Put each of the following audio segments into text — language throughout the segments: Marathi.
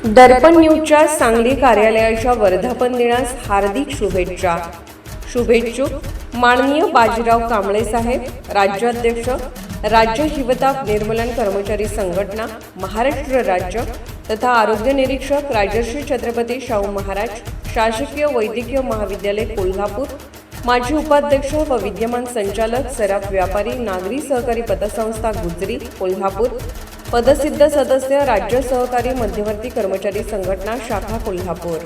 दर्पण न्यूजच्या सांगली कार्यालयाच्या वर्धापन दिनास हार्दिक शुभेच्छा. शुभेच्छुक माननीय बाजीराव कांबळे साहेब, राज्याध्यक्ष, राज्य हिवताप निर्मूलन कर्मचारी संघटना महाराष्ट्र राज्य तथा आरोग्य निरीक्षक राजर्षी छत्रपती शाहू महाराज शासकीय वैद्यकीय महाविद्यालय कोल्हापूर, माजी उपाध्यक्ष व विद्यमान संचालक सराफ व्यापारी नागरी सहकारी पतसंस्था गुजरी कोल्हापूर, पदसिद्ध सदस्य राज्य सहकारी मध्यवर्ती कर्मचारी संघटना शाखा कोल्हापूर.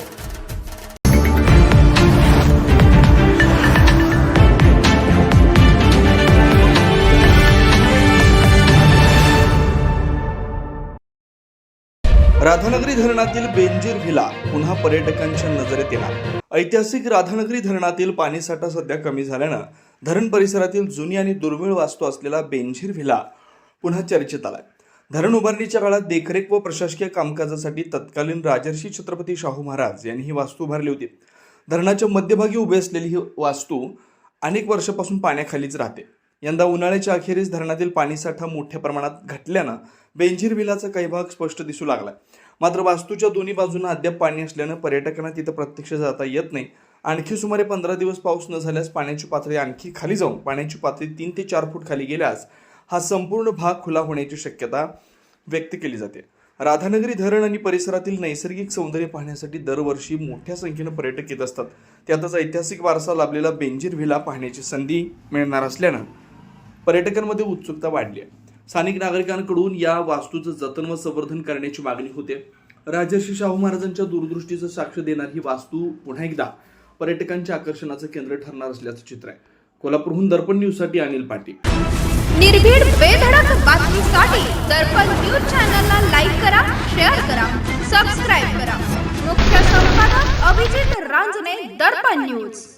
राधानगरी धरणातील बेंजीर व्हिला पुन्हा पर्यटकांच्या नजरेत येणार. ऐतिहासिक राधानगरी धरणातील पाणीसाठा सध्या कमी झाल्यानं धरण परिसरातील जुनी आणि दुर्मिळ वास्तू असलेला बेंजीर व्हिला पुन्हा चर्चेत आलाय. धरण उभारणीच्या काळात देखरेख व प्रशासकीय कामकाजासाठी तत्कालीन राजर्षी छत्रपती शाहू महाराज यांनी ही वास्तू उभारली होती. धरणाच्या मध्यभागी उभी असलेली ही वास्तू अनेक वर्षापासून पाण्याखालीच राहते. यंदा उन्हाळ्याच्या अखेरीस धरणातील पाणीसाठा मोठ्या प्रमाणात घटल्यानं बेंजीर व्हिलाचा काही भाग स्पष्ट दिसू लागलाय. मात्र वास्तूच्या दोन्ही बाजूंना अद्याप पाणी असल्यानं पर्यटकांना तिथं प्रत्यक्ष जाता येत नाही. आणखी सुमारे 15 दिवस पाऊस न झाल्यास पाण्याची पातळी आणखी खाली जाऊन पाण्याची पातळी 3 ते 4 फूट खाली गेल्यास हा संपूर्ण भाग खुला होण्याची शक्यता व्यक्त केली जाते. राधानगरी धरण आणि परिसरातील नैसर्गिक सौंदर्य पाहण्यासाठी दरवर्षी मोठ्या संख्येनं पर्यटक येत असतात. त्यातच ऐतिहासिक वारसा लाभलेला बेंजीर व्हिला पाहण्याची संधी मिळणार असल्यानं पर्यटकांमध्ये उत्सुकता वाढली आहे. स्थानिक नागरिकांकडून या वास्तूचं जतन व संवर्धन करण्याची मागणी होते. राजर्षी शाहू महाराजांच्या दूरदृष्टीचं साक्ष देणारी ही वास्तू पुन्हा एकदा पर्यटकांच्या आकर्षणाचं केंद्र ठरणार असल्याचं चित्र आहे. कोल्हापूरहून दर्पण न्यूजसाठी अनिल पाटील. निर्भीड बेधडक बातमीसाठी दर्पण न्यूज चॅनलला लाईक करा, शेअर करा, सबस्क्राईब करा. मुख्य संपादक अभिजित रांजणे, दर्पण न्यूज.